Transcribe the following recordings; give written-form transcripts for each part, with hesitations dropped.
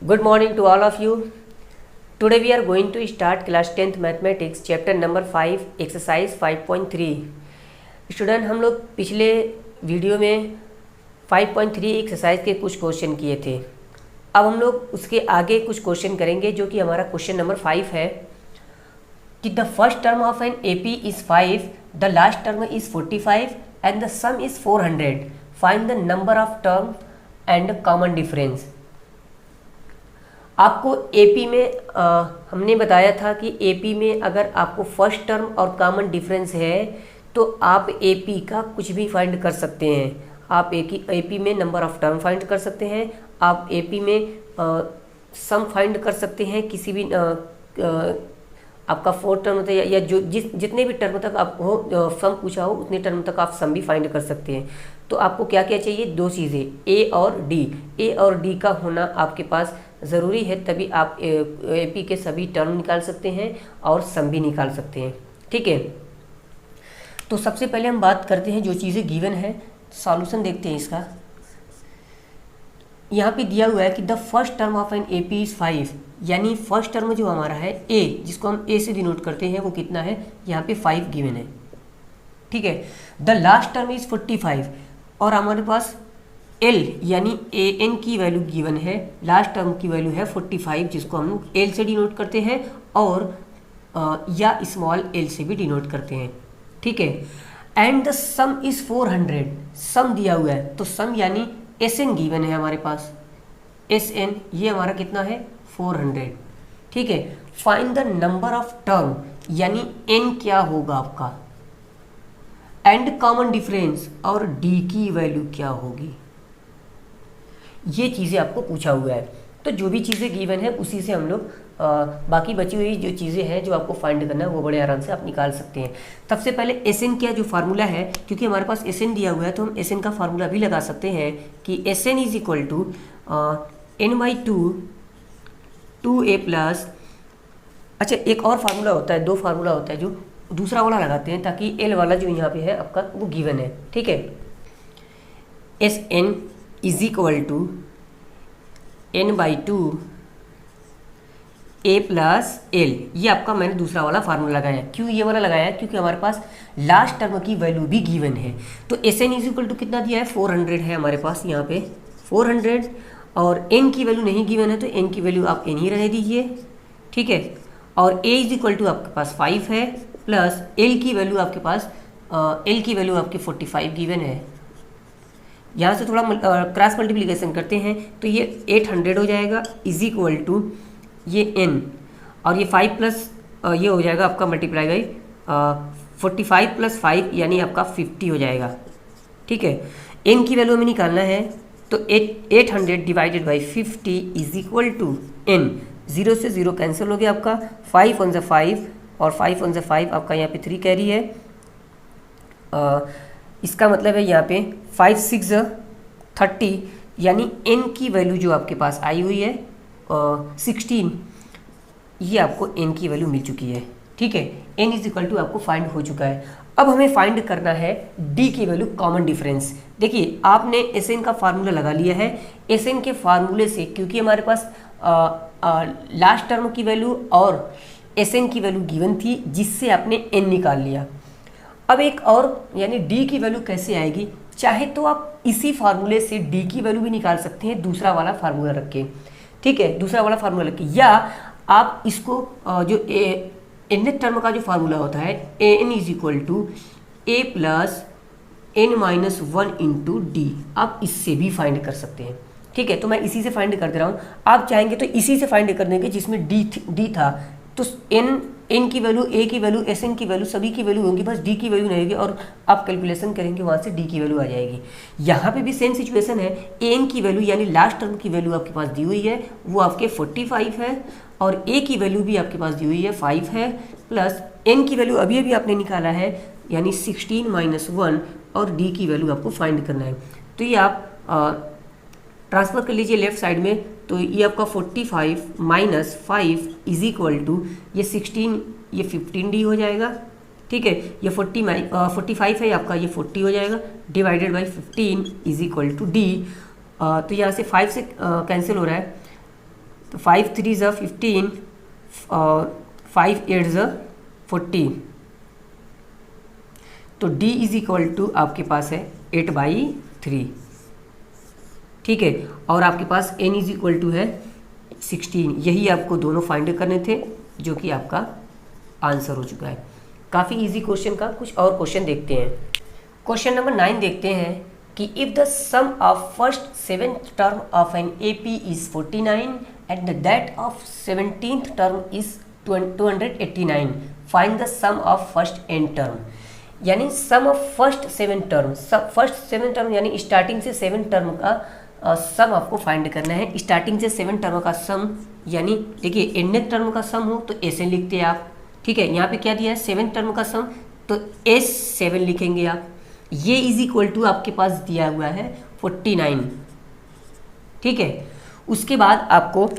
Good morning to all of you. Today we are going to start class 10th mathematics chapter number 5 exercise 5.3. Student हम लोग पिछले video में 5.3 exercise के कुछ question किए थे। अब हम लोग उसके आगे कुछ क्वेश्चन करेंगे जो कि हमारा क्वेश्चन नंबर 5 है कि the first term of an AP is 5, the last term is 45 and the some is 400. Find the number of term and common difference. आपको एपी में हमने बताया था कि एपी में अगर आपको फर्स्ट टर्म और कॉमन डिफरेंस है तो आप एपी का कुछ भी फाइंड कर सकते हैं। आप एपी में नंबर ऑफ टर्म फाइंड कर सकते हैं, आप एपी में सम फाइंड कर सकते हैं, किसी भी आपका फोर्थ टर्म तक या जो जितने भी टर्म तक आप हो सम पूछा हो उतने टर्म तक आप सम भी फाइंड कर सकते हैं। तो आपको क्या क्या चाहिए? दो चीज़ें, ए और डी। ए और डी का होना आपके पास ज़रूरी है, तभी आप एपी के सभी टर्म निकाल सकते हैं और सम भी निकाल सकते हैं। ठीक है, तो सबसे पहले हम बात करते हैं जो चीज़ें गिवन है, सॉल्यूशन देखते हैं इसका। यहाँ पे दिया हुआ है कि the first term of an AP is 5, यानी फर्स्ट टर्म जो हमारा है ए, जिसको हम ए से डिनोट करते हैं, वो कितना है? यहाँ पे 5 गिवन है। ठीक है, द लास्ट टर्म इज़ 45 और हमारे पास एल यानी ए एन की वैल्यू गिवन है, लास्ट टर्म की वैल्यू है 45, जिसको हम एल से डिनोट करते हैं और या स्मॉल एल से भी डिनोट करते हैं। ठीक है, एंड द सम इज 400, सम दिया हुआ है, तो सम यानी एस एन गिवन है हमारे पास, एस एन ये हमारा कितना है? 400। ठीक है, find the number of term यानी एन क्या होगा आपका, एंड कॉमन डिफरेंस और डी की वैल्यू क्या होगी, ये चीज़ें आपको पूछा हुआ है। तो जो भी चीज़ें गिवन है उसी से हम लोग बाकी बची हुई जो चीज़ें हैं जो आपको फाइंड करना है वो बड़े आराम से आप निकाल सकते हैं। सबसे पहले एस एन का जो फार्मूला है, क्योंकि हमारे पास एस एन दिया हुआ है तो हम एस एन का फार्मूला भी लगा सकते हैं कि S N is equal to n by two a plus. अच्छा, एक और फार्मूला होता है, दो फार्मूला होता है, जो दूसरा वाला लगाते हैं ताकि एल वाला जो यहाँ पे है आपका वो गिवन है। ठीक है, S N is equal to n by two a plus l, ये आपका मैंने दूसरा वाला फार्मूला लगाया। क्यों ये वाला लगाया? क्योंकि हमारे पास लास्ट टर्म की वैल्यू भी गिवन है। तो S N is equal to कितना दिया है? 400 है हमारे पास यहाँ पे 400, और एन की वैल्यू नहीं गिवन है तो एन की वैल्यू आप एन ही रहने दीजिए। ठीक है, और ए इज इक्वल टू आपके पास 5 है, प्लस एल की वैल्यू आपके पास एल की वैल्यू आपकी 45 गिवन है। यहाँ से थोड़ा क्रॉस मल्टीप्लिकेशन करते हैं तो ये 800 हो जाएगा, इज इक्वल टू ये n, और ये 5 प्लस ये हो जाएगा आपका मल्टीप्लाई बाई 45 प्लस 5 यानी आपका 50 हो जाएगा। ठीक है, n की वैल्यू हमें निकालना है तो 800 divided by 50 is equal to n। 0 से 0 कैंसिल हो गया आपका, 5 ऑन द 5 और 5 ऑन द 5 आपका यहाँ पे 3 कैरी है। इसका मतलब है यहाँ पे 5 6 30, यानी n की वैल्यू जो आपके पास आई हुई है 16, ये आपको n की वैल्यू मिल चुकी है। ठीक है, n इज इक्वल टू आपको फाइंड हो चुका है। अब हमें फाइंड करना है d की वैल्यू, कॉमन डिफरेंस। देखिए, आपने एस एन का फार्मूला लगा लिया है। एस एन के फार्मूले से, क्योंकि हमारे पास लास्ट टर्म की वैल्यू और एस एन की वैल्यू गिवन थी, जिससे आपने n निकाल लिया। अब एक और, यानी d की वैल्यू कैसे आएगी? चाहे तो आप इसी फार्मूले से d की वैल्यू भी निकाल सकते हैं, दूसरा वाला फार्मूला रख के। ठीक है, दूसरा वाला फार्मूला रख के, या आप इसको जो nth टर्म का जो फार्मूला होता है an is equal to a plus n minus 1 into d, आप इससे भी फाइंड कर सकते हैं। ठीक है, तो मैं इसी से फाइंड कर दे रहा हूँ। आप चाहेंगे तो इसी से फाइंड कर देंगे जिसमें डी था, तो एन की वैल्यू, ए की वैल्यू, एस एन की वैल्यू, सभी की वैल्यू होंगी, बस डी की वैल्यू नहीं होगी, और आप कैलकुलेशन करेंगे वहाँ से डी की वैल्यू आ जाएगी। यहाँ पे भी सेम सिचुएशन है, एन की वैल्यू यानी लास्ट टर्म की वैल्यू आपके पास दी हुई है, वो आपके 45 है, और ए की वैल्यू भी आपके पास दी हुई है 5 है, प्लस एन की वैल्यू अभी अभी आपने निकाला है यानी 16 माइनस 1, और डी की वैल्यू आपको फाइंड करना है। तो ये आप ट्रांसफर कर लीजिए लेफ्ट साइड में, तो ये आपका 45 माइनस 5 इज इक्वल टू ये 16, ये 15d हो जाएगा। ठीक है, ये 45 है आपका, ये 40 हो जाएगा, divided by 15 is equal to d. तो यहाँ से 5 से कैंसिल हो रहा है, तो 5 3 ज़ा 15 और 5 8 ज़ा 40, तो d इज इक्वल टू आपके पास है 8/3, ठीक है। और आपके पास n इज इक्वल टू है 16। यही आपको दोनों फाइंड करने थे, जो कि आपका आंसर हो चुका है। काफ़ी इजी क्वेश्चन का कुछ और क्वेश्चन देखते हैं। क्वेश्चन नंबर 9 देखते हैं कि if the sum of first 7th term of an AP is 49 and that of 17th term is 289, find the sum of first n term. यानी sum of first 7 term, first 7 term यानी starting से 7 term का सम आपको find करना है। Starting से 7 term का सम, यानी देखिए nth टर्म का सम हो तो ऐसे लिखते हैं आप, ठीक है। यहाँ पे क्या दिया है 7 टर्म का सम, तो S7 लिखेंगे आप। ये इज इक्वल टू आपके पास दिया हुआ है 49, ठीक है। उसके बाद आपको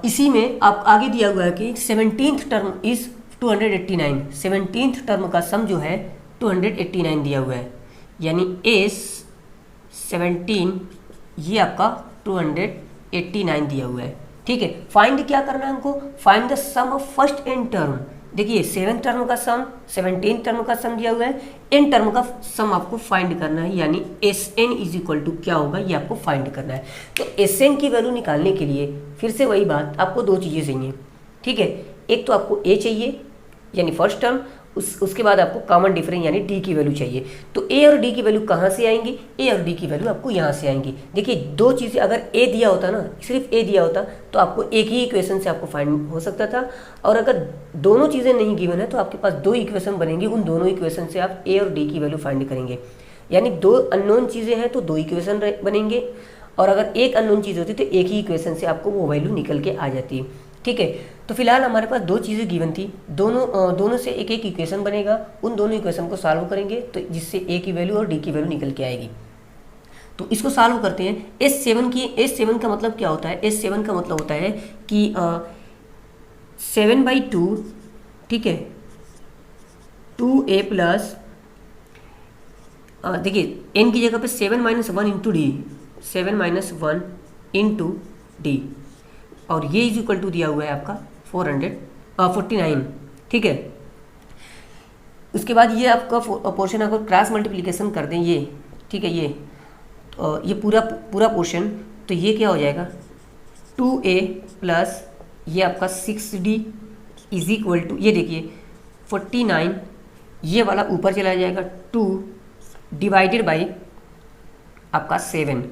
इसी में आप आगे दिया हुआ है कि 17th term is 289, 17th term का सम जो है 289 दिया हुआ है, यानी S17 ये आपका 289 दिया हुआ है, ठीक है। फाइंड क्या करना है हमको, find the sum of first n term. देखिए 7 टर्म का सम, 17 टर्म का सम दिया हुआ है, n टर्म का सम आपको फाइंड करना है, यानी Sn इज इक्वल टू क्या होगा ये आपको फाइंड करना है। तो Sn की वैल्यू निकालने के लिए फिर से वही बात, आपको दो चीज़ें चाहिए, ठीक है। एक तो आपको a चाहिए यानी फर्स्ट टर्म, उसके बाद आपको कॉमन डिफरेंस यानी d की वैल्यू चाहिए। तो a और d की वैल्यू कहाँ से आएंगी, a और d की वैल्यू आपको यहाँ से आएंगी। देखिए दो चीज़ें, अगर a दिया होता ना, सिर्फ a दिया होता तो आपको एक ही इक्वेशन से आपको फाइंड हो सकता था, और अगर दोनों चीज़ें नहीं गिवन है तो आपके पास दो इक्वेशन बनेंगी, उन दोनों इक्वेशन से आप a और d की वैल्यू फाइंड करेंगे। यानी दो अननोन चीज़ें हैं तो दो इक्वेशन बनेंगे, और अगर एक अननोन चीज़ होती तो एक ही इक्वेशन से आपको वो वैल्यू निकल के आ जाती है, ठीक है। तो फिलहाल हमारे पास दो चीज़ें गिवन थी, दोनों से एक एक इक्वेशन बनेगा, उन दोनों इक्वेशन को सॉल्व करेंगे तो जिससे a की वैल्यू और d की वैल्यू निकल के आएगी। तो इसको सॉल्व करते हैं। S7 का मतलब क्या होता है, S7 का मतलब होता है कि 7/2, ठीक है, 2a प्लस, देखिए n की जगह पे 7 - 1 इंटू डी, 7 - 1 इंटू डी, और ये इज इक्वल टू दिया हुआ है आपका 49, ठीक है। उसके बाद ये आपका पोर्शन अगर क्रॉस मल्टीप्लिकेशन कर दें ये, ठीक है, ये पूरा पोर्शन, तो ये क्या हो जाएगा 2a प्लस ये आपका 6d इज इक्वल टू, ये देखिए 49, ये वाला ऊपर चला जाएगा 2 डिवाइडेड बाई आपका 7,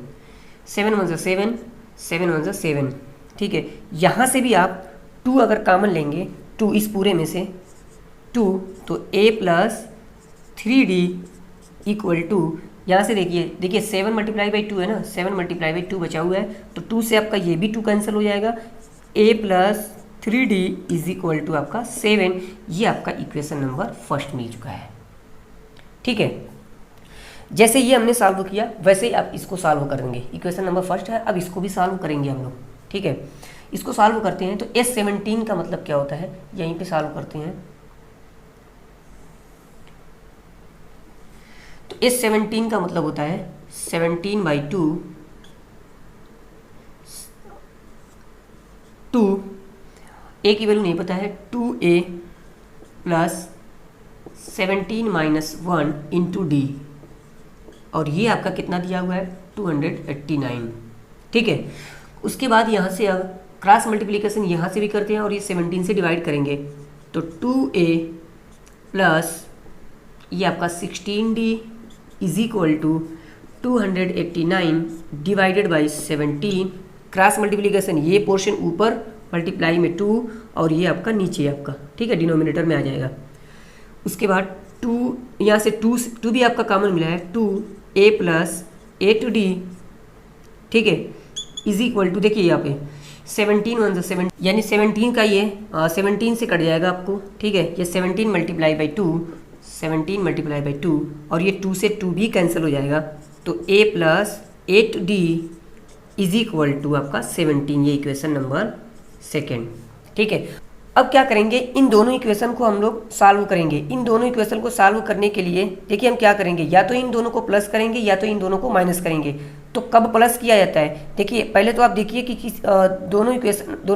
7 × 7, 7 × 7, ठीक है। यहाँ से भी आप 2 अगर कॉमन लेंगे, 2 इस पूरे में से 2, तो a plus 3d equal to, यहाँ से देखिए 7 × 2 है ना, 7 × 2 बचा हुआ है, तो 2 से आपका ये भी 2 कैंसिल हो जाएगा, a plus 3d is equal to आपका 7। ये आपका इक्वेशन नंबर फर्स्ट मिल चुका है, ठीक है। जैसे ये हमने सॉल्व किया वैसे ही आप इसको सॉल्व करेंगे। इक्वेशन नंबर फर्स्ट है, अब इसको भी सॉल्व करेंगे हम लोग, ठीक है। इसको सॉल्व करते हैं तो S17 का मतलब क्या होता है, यहीं पे सॉल्व करते हैं। तो S17 का मतलब होता है 17/2, 2 a की वैल्यू नहीं पता है, 2a प्लस 17 - 1 इंटू डी, और ये आपका कितना दिया हुआ है 289, ठीक है। उसके बाद यहाँ से अब क्रॉस मल्टीप्लिकेशन यहाँ से भी करते हैं और ये 17 से डिवाइड करेंगे, तो 2a प्लस ये आपका 16d is equal to 289 divided by 17, cross multiplication ये पोर्शन ऊपर मल्टीप्लाई में 2 और ये आपका नीचे आपका, ठीक है, डिनोमिनेटर में आ जाएगा। उसके बाद 2 यहाँ से 2 भी आपका कॉमन मिला है, 2a प्लस 8d, ठीक है, इज इक्वल टू, देखिए यहाँ पे 17 × 7 यानी 17 का ये 17 से कट जाएगा आपको, ठीक है। ये 17 × 2, 17 × 2 और ये 2 से 2 भी कैंसिल हो जाएगा, तो a plus 8d is equal to आपका 17, ये इक्वेशन नंबर सेकेंड, ठीक है। अब क्या करेंगे, इन दोनों इक्वेशन को हम लोग सॉल्व करेंगे। इन दोनों इक्वेशन को सॉल्व करने के लिए देखिए हम क्या करेंगे, या तो इन दोनों को प्लस करेंगे या तो इन दोनों को माइनस करेंगे। तो कब प्लस किया जाता है, देखिए पहले तो आप देखिए कि दोनों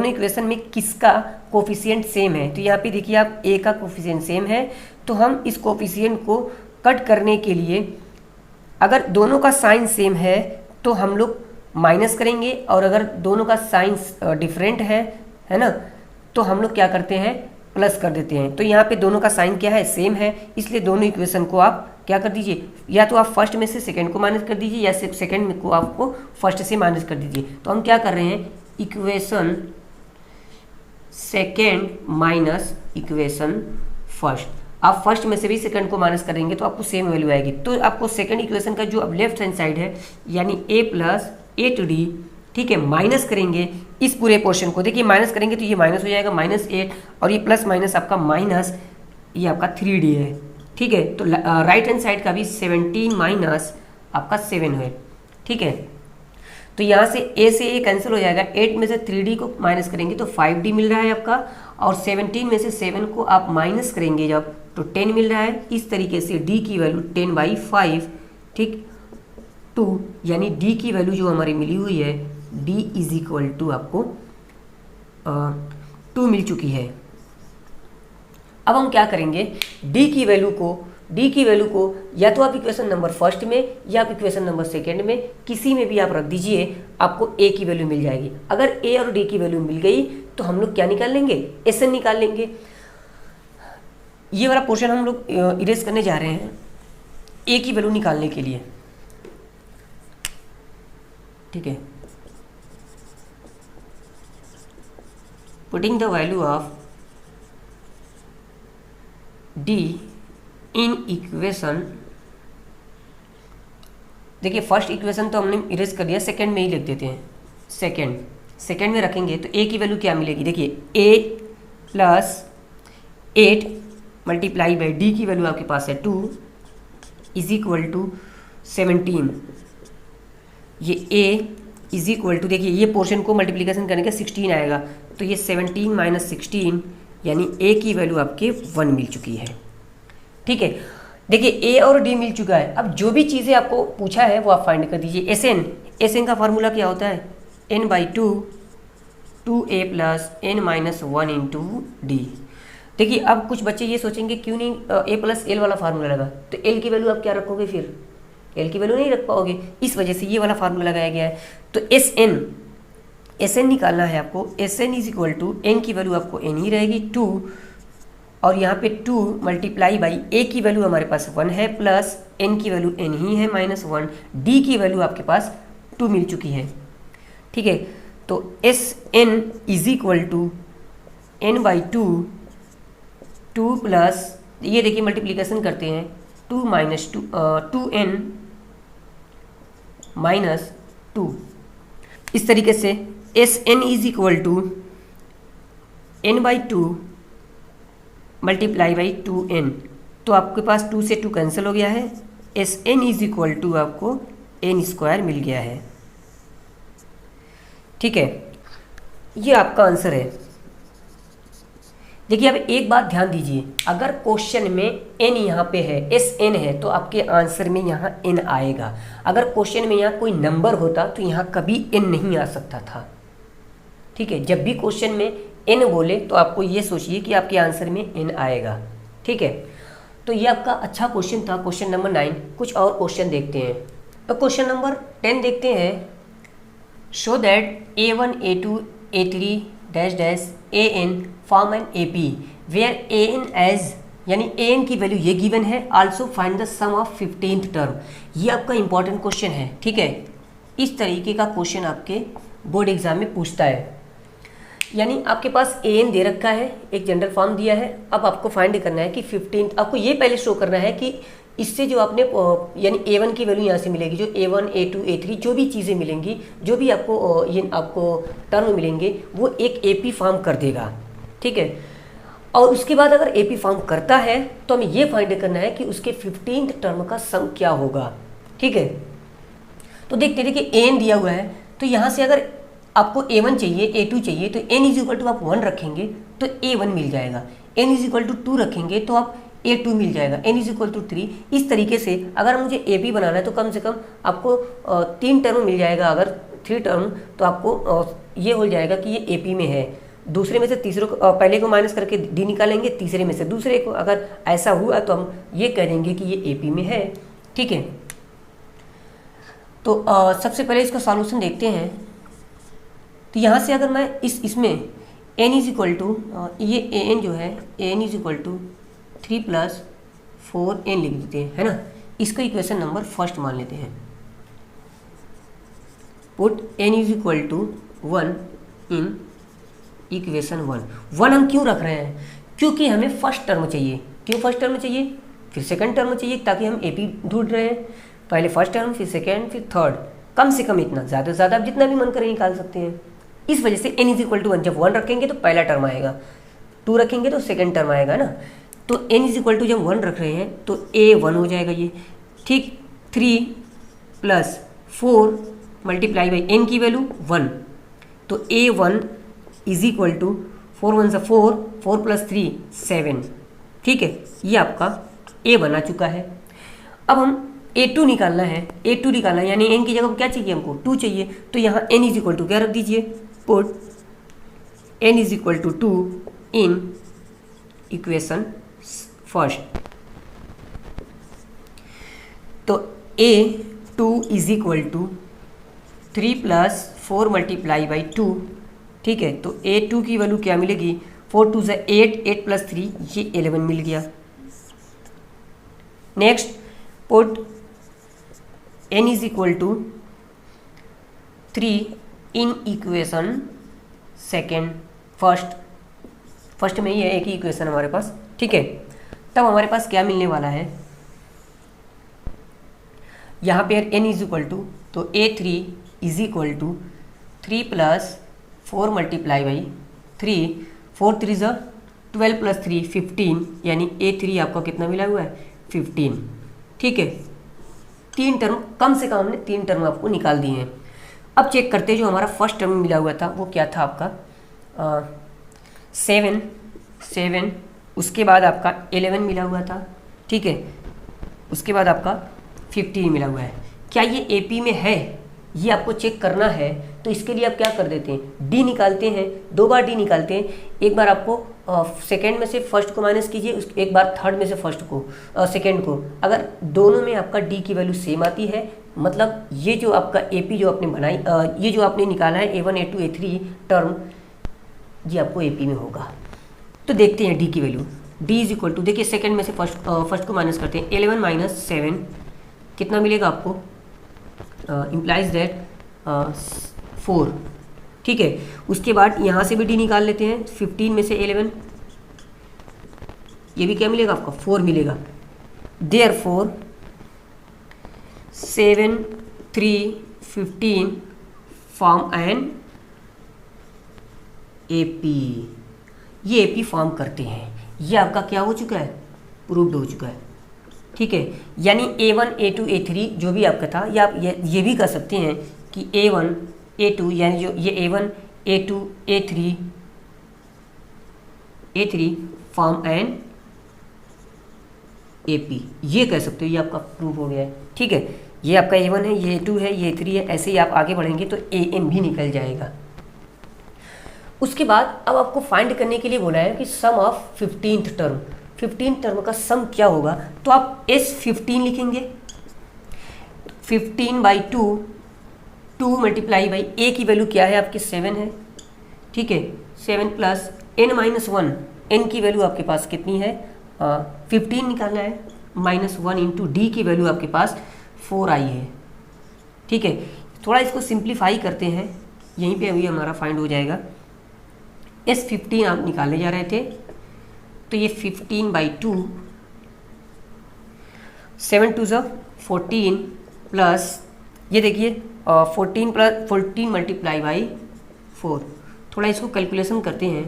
इक्वेशन में किसका कोफिशिएंट सेम है। तो यहाँ पे देखिए आप ए का कोफिशिएंट सेम है, तो हम इस कोफिशिएंट को कट करने के लिए अगर दोनों का साइन सेम है तो हम लोग माइनस करेंगे, और अगर दोनों का साइन डिफरेंट है ना, तो हम लोग क्या करते हैं, प्लस कर देते हैं। तो यहाँ पे दोनों का साइन क्या है, सेम है, इसलिए दोनों इक्वेशन को आप क्या कर दीजिए, या तो आप फर्स्ट में से सेकंड को माइनस कर दीजिए या सेकंड को आपको फर्स्ट से माइनस कर दीजिए। तो हम क्या कर रहे हैं, equation second minus equation first. आप फर्स्ट में से भी सेकंड को माइनस करेंगे तो आपको सेम वैल्यू आएगी। तो आपको सेकंड इक्वेशन का जो अब लेफ्ट हैंड साइड है यानी a प्लस 8d, ठीक है, माइनस करेंगे इस पूरे पोर्शन को। देखिए माइनस करेंगे तो ये माइनस हो जाएगा -8, और ये प्लस माइनस आपका माइनस ये आपका 3d है, ठीक है। तो राइट हैंड साइड का भी 17 माइनस आपका 7 है, ठीक है। तो यहाँ से a से a कैंसिल हो जाएगा, 8 में से 3d को माइनस करेंगे तो 5d मिल रहा है आपका, और 17 में से 7 को आप माइनस करेंगे जब तो 10 मिल रहा है। इस तरीके से d की वैल्यू 10/5, ठीक, 2, यानी d की वैल्यू जो हमारी मिली हुई है d इज इक्वल टू आपको 2 मिल चुकी है। अब हम क्या करेंगे, d की वैल्यू को या तो आप इक्वेशन नंबर फर्स्ट में या आप इक्वेशन नंबर सेकेंड में किसी में भी आप रख दीजिए, आपको a की वैल्यू मिल जाएगी। अगर a और d की वैल्यू मिल गई तो हम लोग क्या निकाल लेंगे, SN निकाल लेंगे। ये वाला पोर्शन हम लोग इरेज करने जा रहे हैं a की वैल्यू निकालने के लिए, ठीक है। Putting the value of d in equation, देखिए फर्स्ट इक्वेशन तो हमने इरेज कर दिया, सेकंड में ही लिख देते हैं। सेकंड में रखेंगे तो a की वैल्यू क्या मिलेगी, देखिए a plus 8 multiply by d की वैल्यू आपके पास है 2 इज इक्वल टू 17। ये a इज इक्वल टू, देखिए ये पोर्शन को मल्टीप्लिकेशन करने का 16 आएगा, तो ये 17 माइनस 16 यानी a की वैल्यू आपके 1 मिल चुकी है, ठीक है। देखिए a और d मिल चुका है। अब जो भी चीज़ें आपको पूछा है वो आप फाइंड कर दीजिए। SN का फार्मूला क्या होता है, n/2 2a plus n-1 into d। देखिए अब कुछ बच्चे ये सोचेंगे क्यों नहीं a प्लस l वाला फार्मूला लगा, तो l की वैल्यू आप क्या रखोगे, फिर l की वैल्यू नहीं रख पाओगे, इस वजह से ये वाला फार्मूला लगाया गया है। तो SN निकालना है आपको, SN is equal to n की वैल्यू आपको n ही रहेगी 2, और यहाँ पे 2 मल्टीप्लाई बाई a की वैल्यू हमारे पास 1 है, प्लस n की वैल्यू n ही है -1, d की वैल्यू आपके पास 2 मिल चुकी है, ठीक है। तो SN is equal to n/2 2 plus, ये देखिए मल्टीप्लिकेशन करते हैं 2 माइनस 2n माइनस 2, इस तरीके से SN is equal to n/2 multiply by 2n, तो आपके पास 2 से 2 कैंसिल हो गया है। SN इज इक्वल टू आपको n² मिल गया है, ठीक है। ये आपका आंसर है। देखिए अब एक बात ध्यान दीजिए, अगर क्वेश्चन में n यहाँ पे है, SN है, तो आपके आंसर में यहाँ n आएगा। अगर क्वेश्चन में यहाँ कोई नंबर होता तो यहाँ कभी n नहीं आ सकता था, ठीक है। जब भी क्वेश्चन में n बोले तो आपको ये सोचिए कि आपके आंसर में n आएगा, ठीक है। तो ये आपका अच्छा क्वेश्चन था, क्वेश्चन नंबर 9। कुछ और क्वेश्चन देखते हैं। तो क्वेश्चन नंबर 10 देखते हैं। Show that a1 a2 a3 dash dash an form an AP where an as, यानी an की वैल्यू ये गिवन है। Also find the sum of 15th term. ये आपका इंपॉर्टेंट क्वेश्चन है, ठीक है। इस तरीके का क्वेश्चन आपके बोर्ड एग्जाम में पूछता है, यानी आपके पास an दे रखा है, एक जनरल फॉर्म दिया है। अब आपको फाइंड करना है कि 15th, आपको ये पहले शो करना है कि इससे जो आपने यानी a1 की वैल्यू यहाँ से मिलेगी, जो a1 a2 a3 जो भी चीज़ें मिलेंगी, जो भी आपको ये आपको टर्म मिलेंगे, वो एक AP फॉर्म कर देगा, ठीक है। और उसके बाद अगर AP फॉर्म करता है तो हमें ये फाइंड करना है कि उसके 15th टर्म का सम क्या होगा, ठीक है। तो देखते देखिए an दिया हुआ है, तो यहाँ से अगर आपको a1 चाहिए a2 चाहिए तो n इज इक्वल टू आप 1 रखेंगे तो a1 मिल जाएगा, n इज इक्वल टू 2 रखेंगे तो आप A2 मिल जाएगा, n इज इक्वल टू 3। इस तरीके से अगर मुझे AP बनाना है तो कम से कम आपको 3 टर्म मिल जाएगा। अगर 3 टर्म तो आपको ये हो जाएगा कि ये AP में है। दूसरे में से तीसरे को पहले को माइनस करके D निकालेंगे, तीसरे में से दूसरे को। अगर ऐसा हुआ तो हम ये कह देंगे कि ये AP में है। ठीक है, तो सबसे पहले इसका सॉल्यूशन देखते हैं। तो यहाँ से अगर मैं इसमें n इज इक्वल टू ये an जो है an is equal to 3 + 4n लिख देते हैं, है ना। इसका इक्वेशन नंबर फर्स्ट मान लेते हैं। Put n is equal to 1 in equation 1 हम क्यों रख रहे हैं? क्योंकि हमें फर्स्ट टर्म चाहिए। क्यों फर्स्ट टर्म चाहिए? फिर सेकंड टर्म चाहिए, ताकि हम AP ढूंढ रहे हैं। पहले फर्स्ट टर्म, फिर सेकंड, फिर थर्ड। कम से कम इतना, ज़्यादा से ज़्यादा आप जितना भी मन करें निकाल सकते हैं। इस वजह से n इज इक्वल टू 1, जब 1 रखेंगे तो पहला टर्म आएगा, 2 रखेंगे तो सेकंड टर्म आएगा ना। तो n इज इक्वल टू जब 1 रख रहे हैं तो A1 हो जाएगा ये। ठीक, 3 + 4 मल्टीप्लाई बाई n की वैल्यू 1, तो A1 इज इक्वल टू 4 × 1 = 4, 4 + 3 7। ठीक है, ये आपका A बना चुका है। अब हम A2 निकालना है। A2 निकालना है यानी n की जगह क्या चाहिए हमको? 2 चाहिए। तो यहाँ n इज इक्वल टू क्या रख दीजिए? Put n is equal to 2 in equation first. तो A2 is equal to 3 + 4 multiply by 2। ठीक है, तो A2 की वैल्यू क्या मिलेगी? 4 × 2 = 8, 8 + 3 ये 11 मिल गया। Next, put n is equal to 3 in equation second first में ही है एक ही इक्वेशन हमारे पास। ठीक है, तब हमारे पास क्या मिलने वाला है? यहाँ पे n इज इक्वल टू, तो A3 is equal to 3 + 4 multiply by 3, 4 × 3 = 12 + 3 15, यानी A3 आपका कितना मिला हुआ है? 15। ठीक है, 3 टर्म, कम से कम हमने 3 टर्म आपको निकाल दिए हैं। अब चेक करते हैं जो हमारा फर्स्ट टर्म मिला हुआ था वो क्या था आपका? 7, उसके बाद आपका 11 मिला हुआ था। ठीक है, उसके बाद आपका 15 मिला हुआ है। क्या ये AP में है? ये आपको चेक करना है। तो इसके लिए आप क्या कर देते हैं? D निकालते हैं, 2 बार D निकालते हैं। एक बार आपको सेकेंड में से फर्स्ट को माइनस कीजिए, एक बार थर्ड में से फर्स्ट को सेकेंड को। अगर दोनों में आपका D की वैल्यू सेम आती है, मतलब ये जो आपका AP जो आपने बनाई, ये जो आपने निकाला है A1, A2, A3 टर्म, ये आपको AP में होगा। तो देखते हैं D की value. D is equal to, देखिए सेकेंड में से फर्स्ट को माइनस करते हैं। 11 - 7 कितना मिलेगा आपको? Implies that 4। ठीक है, उसके बाद यहाँ से भी D निकाल लेते हैं। 15 में से 11, ये भी क्या मिलेगा आपका? 4 मिलेगा। Therefore 7, 3, 15 form an AP। ये AP फॉर्म करते हैं। ये आपका क्या हो चुका है? प्रूव्ड हो चुका है। ठीक है, यानी A1, A2, A3 जो भी आपका था, या आप ये भी कर सकते हैं कि A1, A2 यानी जो ये A1, A2, A3 form an AP, ये कह सकते हो। ये आपका प्रूव हो गया है। ठीक है, ये आपका A1 है, ये A2 है, ये A3 है। ऐसे ही आप आगे बढ़ेंगे तो AN भी निकल जाएगा। उसके बाद अब आपको फाइंड करने के लिए बोला है कि सम ऑफ 15th टर्म। 15 टर्म का सम क्या होगा? तो आप S15 लिखेंगे। 15/2, 2 मल्टीप्लाई बाई A की वैल्यू क्या है आपकी? 7 है। ठीक है, 7 + n-1, n की वैल्यू आपके पास कितनी है? 15 निकालना है। -1 इंटू D की वैल्यू आपके पास 4 आई है। ठीक है, थोड़ा इसको सिंप्लीफाई करते हैं, यहीं पे अभी हमारा फाइंड हो जाएगा। S15 आप निकालने जा रहे थे, तो ये 15/2, 7 × 2 = 14 प्लस ये देखिए 14 मल्टीप्लाई बाई 4। थोड़ा इसको कैलकुलेशन करते हैं।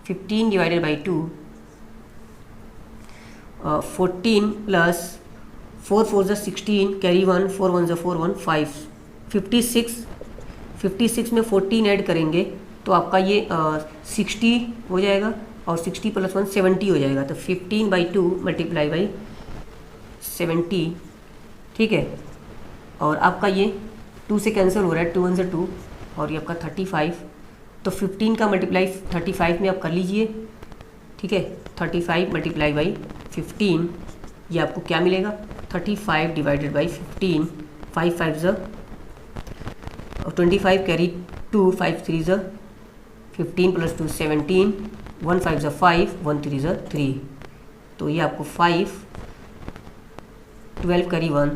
15 / 2, 14 प्लस 4 × 4 = 16, कैरी 1, 4 × 1 = 4, 1 5, 56 में 14 ऐड करेंगे तो आपका ये 60 हो जाएगा। और 60 + 1 70 हो जाएगा, तो 15/2 मल्टीप्लाई बाई 70, ठीक है। और आपका ये 2 से कैंसिल हो रहा है, 2 1 से 2, और ये आपका 35, तो 15 का मल्टीप्लाई 35 में आप कर लीजिए, ठीक है। 35 मल्टीप्लाई बाई 15, ये आपको क्या मिलेगा, 35 डिवाइडेड बाई 15, 5 5 ज़ और 25 कैरी 2, 5 3 ज़ 15 + 2 17, 1 5 ज़ 5, 1 3 ज़ 3, तो ये आपको 5, 12 कैरी 1,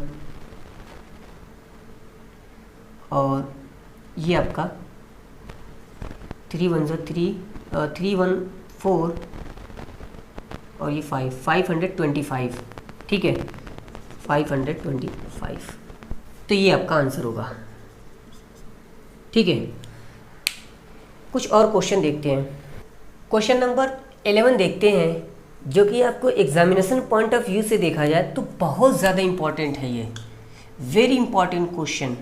और ये आपका 3 1 ज़ 3, 3 1 4, और ये 525, ठीक है, 525, तो ये आपका आंसर होगा, ठीक है। कुछ और क्वेश्चन देखते हैं। क्वेश्चन नंबर 11 देखते हैं, जो कि आपको एग्जामिनेशन पॉइंट ऑफ व्यू से देखा जाए तो बहुत ज़्यादा इंपॉर्टेंट है, ये very important question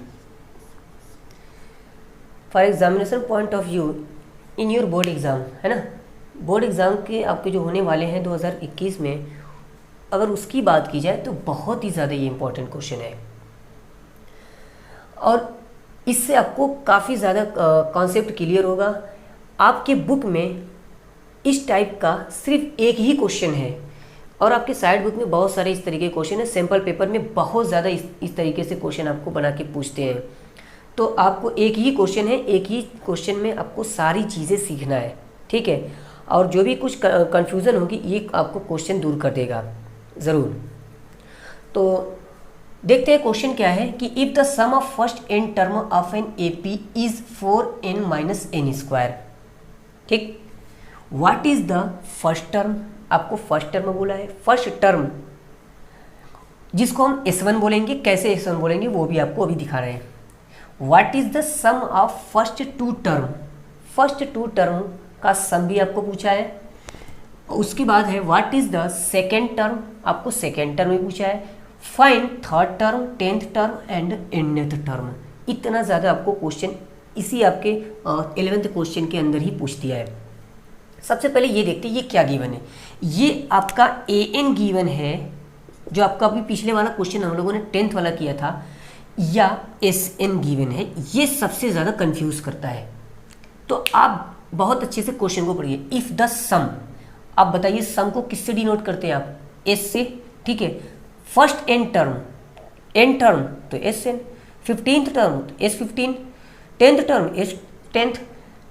for examination point of view in your board exam, है ना। बोर्ड एग्ज़ाम के आपके जो होने वाले हैं 2021 में, अगर उसकी बात की जाए तो बहुत ही ज़्यादा ये इंपॉर्टेंट क्वेश्चन है, और इससे आपको काफ़ी ज़्यादा कॉन्सेप्ट क्लियर होगा। आपके बुक में इस टाइप का सिर्फ एक ही क्वेश्चन है, और आपके साइड बुक में बहुत सारे इस तरीके के क्वेश्चन है। सैम्पल पेपर में बहुत ज़्यादा इस तरीके से क्वेश्चन आपको बना के पूछते हैं, तो आपको एक ही क्वेश्चन है, एक ही क्वेश्चन में आपको सारी चीज़ें सीखना है, ठीक है। और जो भी कुछ कन्फ्यूज़न होगी ये आपको क्वेश्चन दूर कर देगा ज़रूर। तो देखते हैं क्वेश्चन क्या है कि if the sum of first n term of an AP is 4n - n², ठीक। What is the first term, आपको फर्स्ट टर्म बोला है। फर्स्ट टर्म जिसको हम S1 बोलेंगे, कैसे S1 बोलेंगे वो भी आपको अभी दिखा रहे हैं। What is the sum of first 2 term, first 2 term का सम भी आपको पूछा है। उसके बाद है what is the second term, आपको सेकेंड टर्म भी पूछा है। Find third term, 10th term and 11th term. इतना ज़्यादा आपको क्वेश्चन इसी आपके 11th क्वेश्चन के अंदर ही पूछ दिया है। सबसे पहले ये देखते हैं ये क्या गिवन है। ये आपका an गिवन है, जो आपका अभी पिछले वाला क्वेश्चन हम लोगों ने 10th वाला किया था, या sn गिवन है। ये सबसे ज़्यादा कंफ्यूज करता है, तो आप बहुत अच्छे से क्वेश्चन को पढ़िए। इफ़ द सम, आप बताइए सम को किससे डिनोट करते हैं आप, s से, ठीक है। फर्स्ट n टर्म तो sn, 15th टर्म तो s15, 10th टर्म s10th,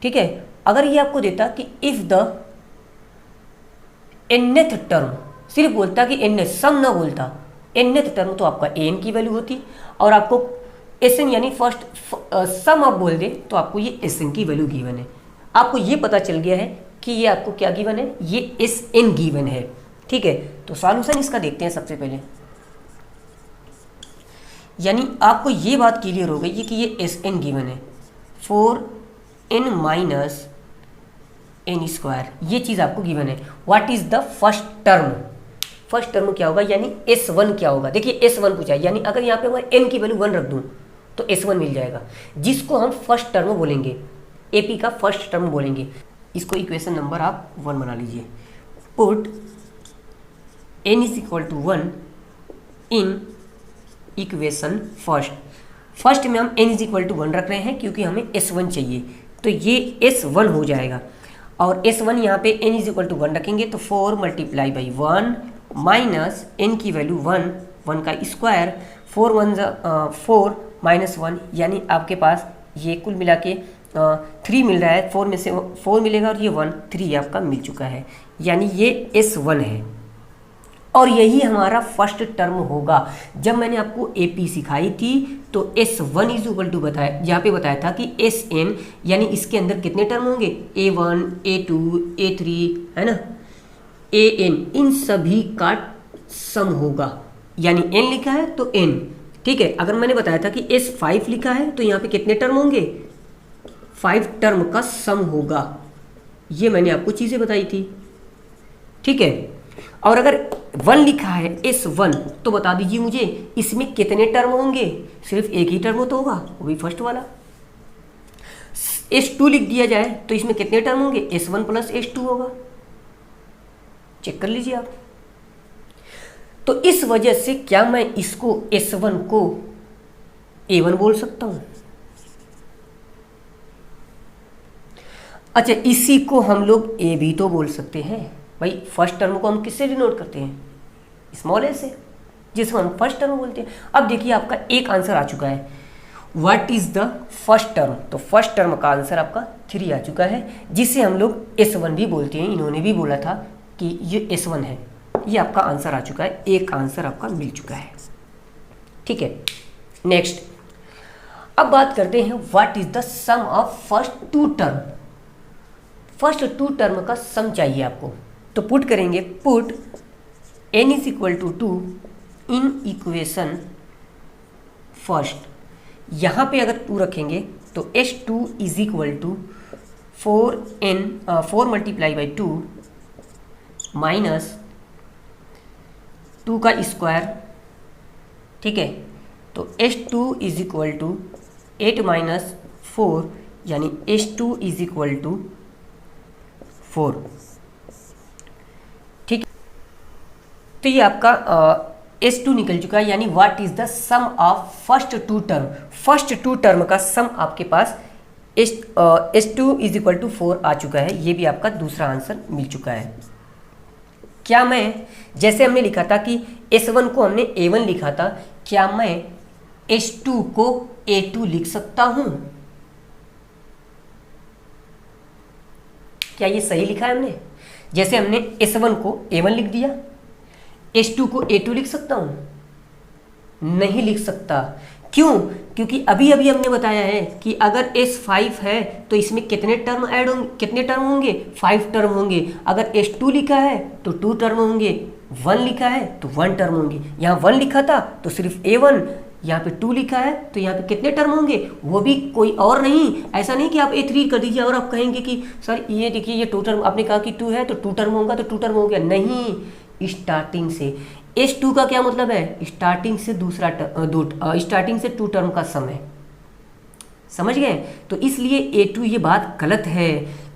ठीक है। अगर ये आपको देता कि इफ़ द nth टर्म, सिर्फ बोलता कि n, सम ना बोलता, nth टर्म, तो आपका an की वैल्यू होती, और आपको sn यानी फर्स्ट सम आप बोल दे तो आपको ये sn की वैल्यू गिवन है। आपको ये पता चल गया है कि ये आपको क्या गिवन है, ये sn गिवन है, ठीक है। तो सॉल्यूशन इसका देखते हैं सबसे पहले। यानी आपको ये बात क्लियर हो गई कि ये sn गिवन है, 4n - n², ये चीज़ आपको गिवन है। What is the first term, first term क्या होगा, यानी s1 क्या होगा। देखिए s1 पूछा है, यानी अगर यहाँ पे मैं n की वैल्यू 1 रख दूँ तो s1 मिल जाएगा, जिसको हम फर्स्ट टर्म बोलेंगे, AP का फर्स्ट टर्म बोलेंगे। इसको इक्वेशन नंबर आप 1 बना लीजिए। Put n = 1 in equation first में हम n = 1 रख रहे हैं क्योंकि हमें s1 चाहिए, तो ये s1 हो जाएगा। और s1 यहाँ पे n = 1 रखेंगे तो 4 × 1 माइनस n की वैल्यू 1 का स्क्वायर, 4 1 4 -1, यानी आपके पास ये कुल मिला के 3 मिल रहा है। 4 में से 4 मिलेगा और ये 1, 3 आपका मिल चुका है, यानी ये s1 है। और यही हमारा फर्स्ट टर्म होगा। जब मैंने आपको AP सिखाई थी तो S1 = बताया, यहाँ पे बताया था कि SN, यानी इसके अंदर कितने टर्म होंगे, A1 A2 A3, है ना, AN, इन सभी का सम होगा। यानी n लिखा है तो n, ठीक है। अगर मैंने बताया था कि S5 लिखा है तो यहाँ पे कितने टर्म होंगे, 5 टर्म का सम होगा। ये मैंने आपको चीज़ें बताई थी, ठीक है। और अगर 1 लिखा है S1 तो बता दीजिए मुझे इसमें कितने टर्म होंगे, सिर्फ एक ही टर्म तो होगा, वो भी फर्स्ट वाला। S2 लिख दिया जाए तो इसमें कितने टर्म होंगे, S1 + S2 होगा, चेक कर लीजिए आप। तो इस वजह से क्या मैं इसको S1 को A1 बोल सकता हूं? अच्छा, इसी को हम लोग ए भी तो बोल सकते हैं भाई। फर्स्ट टर्म को हम किससे डिनोट करते हैं? स्मॉल ए से, जिसको हम फर्स्ट टर्म बोलते हैं। अब देखिए आपका एक आंसर आ चुका है, what is the first term. तो फर्स्ट टर्म का आंसर आपका 3 आ चुका है, जिसे हम लोग S1 भी बोलते हैं। इन्होंने भी बोला था कि ये S1 है। ये आपका आंसर आ चुका है, एक आंसर आपका मिल चुका है। ठीक है, नेक्स्ट अब बात करते हैं what is the sum of first two term. First two term का सम चाहिए आपको, तो पुट करेंगे, put n is equal to 2 in equation first. यहाँ पे अगर 2 रखेंगे तो S2 is equal to 4 multiply by 2 minus 2 का स्क्वायर। ठीक है, तो S2 is equal to 8 minus 4 यानी S2 इज इक्वल टू 4। ठीक, तो ये आपका S2 निकल चुका है, यानी what is the sum of first two term. First two term का सम आपके पास S2 इज इक्वल टू 4 आ चुका है। ये भी आपका दूसरा आंसर मिल चुका है। क्या मैं, जैसे हमने लिखा था कि S1 को हमने A1 लिखा था, क्या मैं S2 को A2 लिख सकता हूं? क्या ये सही लिखा है हमने? जैसे हमने S1 को A1 लिख दिया, S2 को A2 लिख सकता हूं? नहीं लिख सकता। क्यों? क्योंकि अभी अभी हमने बताया है कि अगर S5 है तो इसमें कितने टर्म ऐड होंगे, कितने टर्म होंगे? 5 टर्म होंगे। अगर S2 लिखा है तो 2 टर्म होंगे, 1 लिखा है तो 1 टर्म होंगे। यहाँ 1 लिखा था तो सिर्फ A1, यहाँ पे 2 लिखा है तो यहाँ पे कितने टर्म होंगे? वो भी कोई और नहीं, ऐसा नहीं कि आप A3 कर दीजिए और आप कहेंगे कि सर ये देखिए ये 2 टर्म, आपने कहा कि 2 है तो 2 टर्म होगा तो 2 टर्म हो गया। नहीं, स्टार्टिंग से। S2 का क्या मतलब है? स्टार्टिंग से दूसरा स्टार्टिंग से 2 टर्म का सम है। समझ गए? तो इसलिए A2 ये बात गलत है।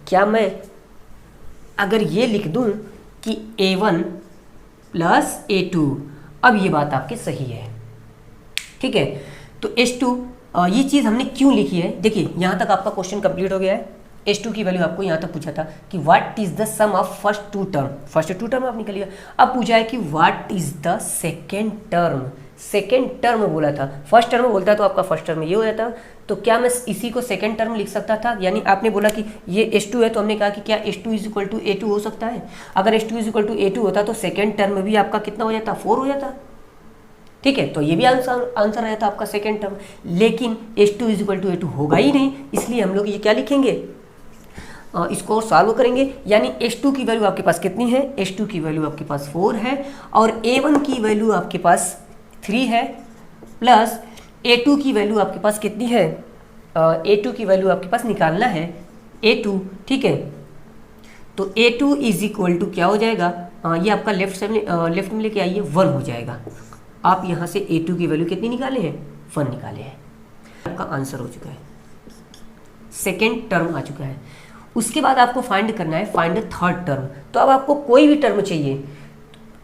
क्या मैं अगर ये लिख दूं कि A1 प्लस A2, अब ये बात आपके सही है। ठीक है, तो S2 ये चीज़ हमने क्यों लिखी है? देखिए यहाँ तक आपका क्वेश्चन कंप्लीट हो गया है। S2 की वैल्यू आपको यहाँ तक पूछा था कि what is the sum of first two term. First two term आप निकल लिया। अब पूछा है कि what is the second term. Second term बोला था, फर्स्ट टर्म बोलता तो आपका फर्स्ट टर्म ये हो जाता। तो क्या मैं इसी को सेकेंड टर्म लिख सकता था? यानी आपने बोला कि ये S2 है तो हमने कहा कि क्या S2 is equal to A2 हो सकता है? अगर S2 is equal to A2 होता तो सेकेंड टर्म भी आपका कितना हो जाता? 4 हो जाता। ठीक है, तो ये भी आंसर आया था आपका सेकेंड टर्म। लेकिन S2 is equal to A2 होगा ही नहीं, इसलिए हम लोग ये क्या लिखेंगे, इसको सॉल्व करेंगे। यानी S2 की वैल्यू आपके पास कितनी है? S2 की वैल्यू आपके पास 4 है और A1 की वैल्यू आपके पास 3 है, प्लस A2 की वैल्यू आपके पास कितनी है? A2 की वैल्यू आपके पास निकालना है A2। ठीक है, तो A2 इज इक्वल टू क्या हो जाएगा? ये आपका लेफ्ट में लेके आइए, 1 हो जाएगा। आप यहाँ से A2 की वैल्यू कितनी निकाले हैं? 1 निकाले हैं। आपका आंसर हो चुका है, सेकेंड टर्म आ चुका है। उसके बाद आपको फाइंड करना है, फाइंड थर्ड टर्म। तो अब आपको कोई भी टर्म चाहिए,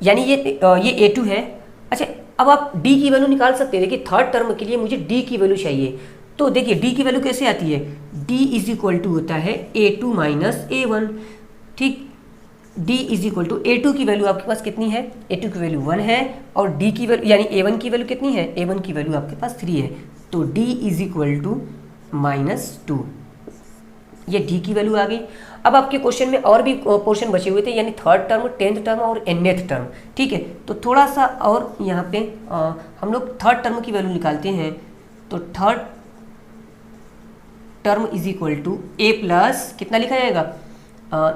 यानी ये A2 है। अच्छा, अब आप D की वैल्यू निकाल सकते हैं। देखिए थर्ड टर्म के लिए मुझे D की वैल्यू चाहिए, तो देखिए D की वैल्यू कैसे आती है? D इज इक्वल टू होता है A2 माइनस A1। ठीक, D is equal to A2 की वैल्यू आपके पास कितनी है? A2 की वैल्यू 1 है और D की वैल्यू यानी A1 की वैल्यू कितनी है? A1 की वैल्यू आपके पास 3 है, तो D इज इक्वल टू -2। ये D की वैल्यू आ गई। अब आपके क्वेश्चन में और भी पोर्शन बचे हुए थे, यानी थर्ड टर्म, 10th टर्म और nth टर्म। ठीक है, तो थोड़ा सा और यहाँ पे हम लोग थर्ड टर्म की वैल्यू निकालते हैं। तो third term is equal to A plus कितना लिखा जाएगा?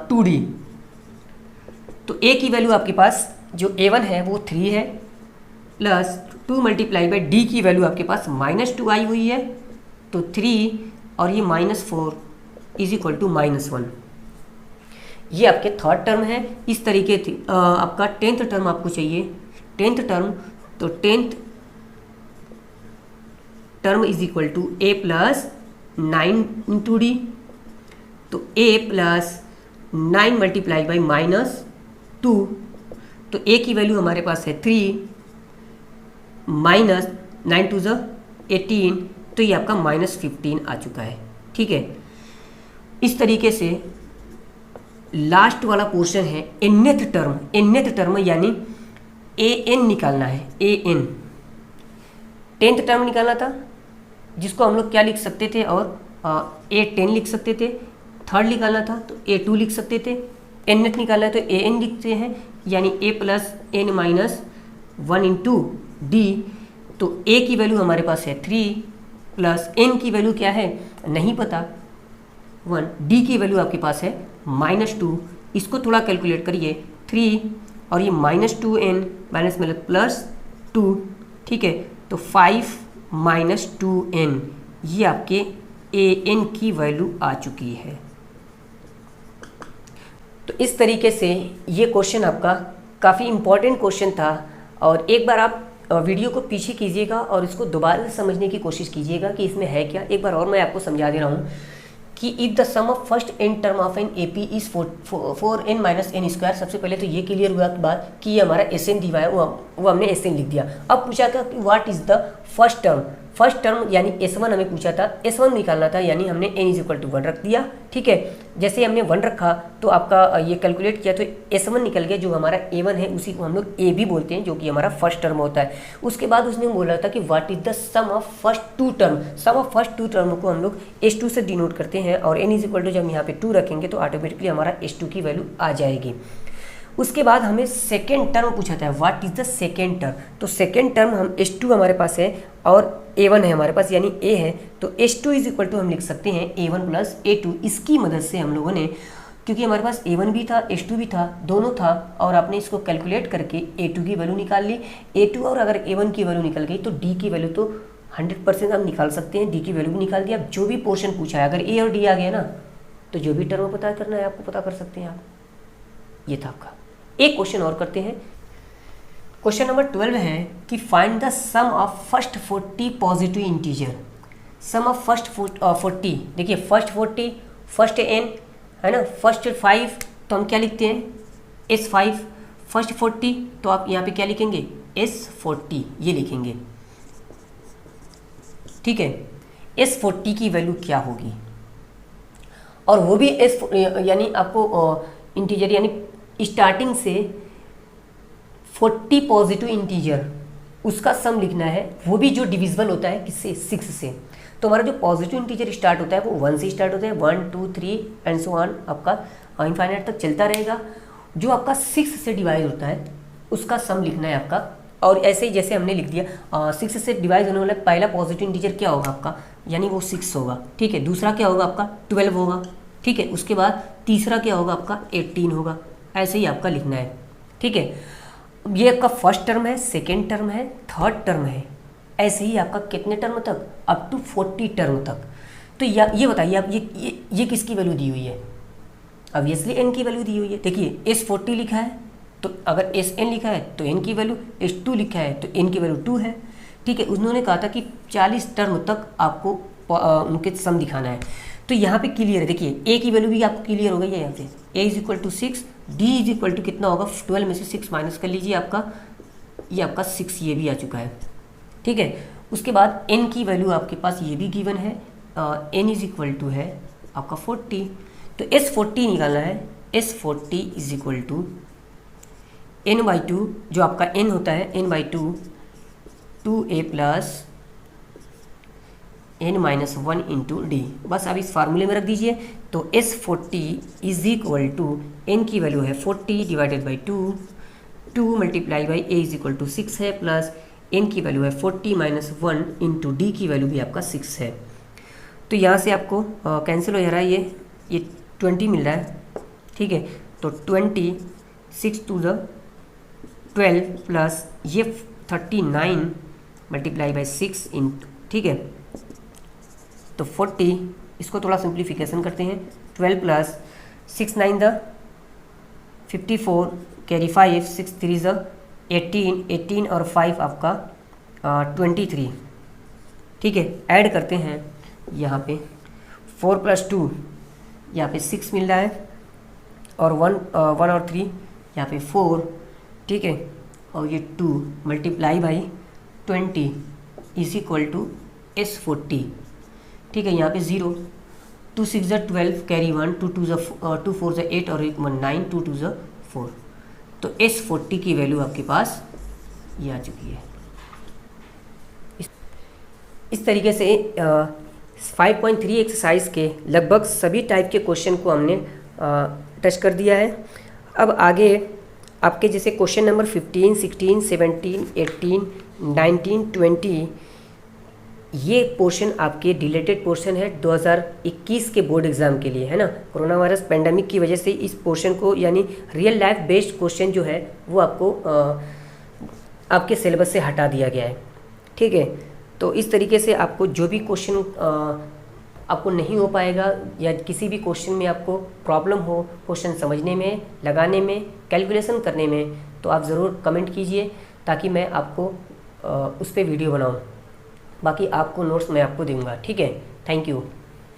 2D। तो A की वैल्यू आपके पास जो A1 है वो 3 है, प्लस 2 मल्टीप्लाई बाई D की वैल्यू आपके पास -2 आई हुई है, तो 3 और ये -4 इज इक्वल टू -1। ये आपके थर्ड टर्म है। इस तरीके से आपका 10th टर्म आपको चाहिए। 10th टर्म, तो 10th term is equal to A plus 9 into D। तो A प्लस 9 मल्टीप्लाई बाई 2, तो ए की वैल्यू हमारे पास है 3 माइनस 9 2 18, तो ये आपका -15 आ चुका है। ठीक है, इस तरीके से लास्ट वाला पोर्शन है nth टर्म यानी an निकालना है, an 10th टर्म निकालना था, जिसको हम लोग क्या लिख सकते थे, और a10 लिख सकते थे। थर्ड निकालना था तो a2 लिख सकते थे। nth निकालना है तो an लिखते हैं, यानी a plus n minus 1 into D. तो a की वैल्यू हमारे पास है 3 प्लस n की वैल्यू क्या है नहीं पता 1, d की वैल्यू आपके पास है -2। इसको थोड़ा कैलकुलेट करिए, 3 और ये -2n माइनस मतलब +2। ठीक है, तो 5 - 2n, ये आपके an की वैल्यू आ चुकी है। तो इस तरीके से ये क्वेश्चन आपका काफ़ी इम्पॉर्टेंट क्वेश्चन था, और एक बार आप वीडियो को पीछे कीजिएगा और इसको दोबारा से समझने की कोशिश कीजिएगा कि इसमें है क्या। एक बार और मैं आपको समझा दे रहा हूँ कि if the sum of first n term of an AP is 4n - n square. सबसे पहले तो ये क्लियर हुआ बात कि ये हमारा SN दिया है, वो हमने SN लिख दिया। अब पूछा था कि what is the first term यानी S1 हमें पूछा था, S1 निकालना था, यानी हमने n = 1 रख दिया। ठीक है, जैसे हमने 1 रखा तो आपका ये कैलकुलेट किया तो S1 निकल गया, जो हमारा A1 है उसी को हम लोग A भी बोलते हैं, जो कि हमारा फर्स्ट टर्म होता है। उसके बाद उसने बोला था कि what is the sum of first two term को हम लोग S2 से डिनोट करते हैं, और n = जब यहाँ पे 2 रखेंगे तो ऑटोमेटिकली हमारा S2 की वैल्यू आ जाएगी। उसके बाद हमें सेकेंड टर्म पूछा था, what is the second term. तो सेकेंड टर्म हम S2 हमारे पास है और A1 है हमारे पास, यानी A है, तो S2 = हम लिख सकते हैं A1 + A2। इसकी मदद से हम लोगों ने, क्योंकि हमारे पास A1 भी था S2 भी था, दोनों था, और आपने इसको कैलकुलेट करके A2 की वैल्यू निकाल ली। A2 और अगर A1 की वैल्यू निकल गई तो D की वैल्यू तो 100% हम निकाल सकते हैं, D की वैल्यू भी निकाल दिया। अब जो भी पोर्शन पूछा है, अगर A और D आ गया ना, तो जो भी टर्म पता करना है आपको पता कर सकते हैं आप। ये था आपका। एक क्वेश्चन और करते हैं। क्वेश्चन नंबर 12 है कि find the sum of first 40 positive integer. Sum of first 40, देखिए फर्स्ट 40, फर्स्ट n है ना, फर्स्ट 5 तो हम क्या लिखते हैं S5, फर्स्ट 40 तो आप यहाँ पे क्या लिखेंगे S40, ये लिखेंगे। ठीक है, S40 की वैल्यू क्या होगी, और वो भी S यानी आपको इंटीजर यानी स्टार्टिंग से 40 पॉजिटिव इंटीजर उसका सम लिखना है, वो भी जो डिविजिबल होता है किससे 6 से। तो हमारा जो पॉजिटिव इंटीजर स्टार्ट होता है वो 1 से स्टार्ट होता है, 1 2 3 एंड सो ऑन, आपका इनफाइनाइट तक चलता रहेगा। जो आपका 6 से डिवाइड होता है उसका सम लिखना है आपका, और ऐसे ही जैसे हमने लिख दिया 6 से डिवाइड होने वाला पहला पॉजिटिव इंटीजर क्या होगा आपका, यानी वो 6 होगा। ठीक है, दूसरा क्या होगा आपका 12 होगा। ठीक है, उसके बाद तीसरा क्या होगा आपका 18 होगा। ऐसे ही आपका लिखना है। ठीक है, ये आपका फर्स्ट टर्म है, सेकेंड टर्म है, थर्ड टर्म है, ऐसे ही आपका कितने टर्म तक, अप टू 40 टर्म तक। तो ये बताइए आप, ये किसकी वैल्यू दी हुई है, ऑब्वियसली n की वैल्यू दी हुई है। देखिए S40 लिखा है, तो अगर Sn लिखा है तो n की वैल्यू, S2 लिखा है तो n की वैल्यू 2 है। ठीक है, उन्होंने कहा था कि 40 टर्म तक आपको उनके सम दिखाना है। तो यहाँ पे क्लियर है, देखिए a की वैल्यू भी आपको क्लियर हो गई है। यहाँ पे a = 6, d = कितना होगा, 12 में से 6 माइनस कर लीजिए, आपका ये आपका 6 ये भी आ चुका है। ठीक है, उसके बाद n की वैल्यू आपके पास ये भी गिवन है, n = है आपका 40। तो S40 निकालना है, S40 = n/2, जो आपका n होता है n/2 2a + n-1 into D. बस आप इस फार्मूले में रख दीजिए। तो S40 = n की वैल्यू है 40 divided by 2 multiply by a = 6 है, प्लस n की वैल्यू है 40 - 1 इंटू डी की वैल्यू भी आपका 6 है। तो यहाँ से आपको कैंसिल हो जा रहा है, ये 20 मिल रहा है। ठीक है, तो 20 6 2 12 प्लस ये 39 मल्टीप्लाई बाई 6 इंटू, ठीक है, तो 40, इसको थोड़ा सिंप्लीफिकेशन करते हैं, 12 प्लस 6 9 54 कैरी 5 6 3 18 और 5 आपका 23। ठीक है, ऐड करते हैं यहाँ पे 4 + 2 यहाँ पे 6 मिल रहा है, और 1 और 3 यहाँ पे 4, ठीक है, और ये 2 multiply by 20 is equal to S40, ठीक है। यहाँ पे 0, 2 6 12 कैरी 1, 2 4 8 और 1 9, 2 2 4, तो S40 की वैल्यू आपके पास ये आ चुकी है। इस तरीके से 5.3 एक्सरसाइज के लगभग सभी टाइप के क्वेश्चन को हमने टच कर दिया है। अब आगे आपके जैसे क्वेश्चन नंबर 15, 16, 17, 18, 19, 20, ये पोर्शन आपके डिलेटेड पोर्शन है 2021 के बोर्ड एग्ज़ाम के लिए, है ना। कोरोना वायरस पेंडेमिक की वजह से इस पोर्शन को यानी रियल लाइफ बेस्ड क्वेश्चन जो है वो आपको आपके सिलेबस से हटा दिया गया है, ठीक है। तो इस तरीके से आपको जो भी क्वेश्चन आपको नहीं हो पाएगा या किसी भी क्वेश्चन में आपको प्रॉब्लम हो क्वेश्चन समझने में, लगाने में, कैलकुलेशन करने में, तो आप ज़रूर कमेंट कीजिए ताकि मैं आपको उस पर वीडियो बनाऊं। बाकी आपको नोट्स मैं आपको दूंगा, ठीक है। Thank you.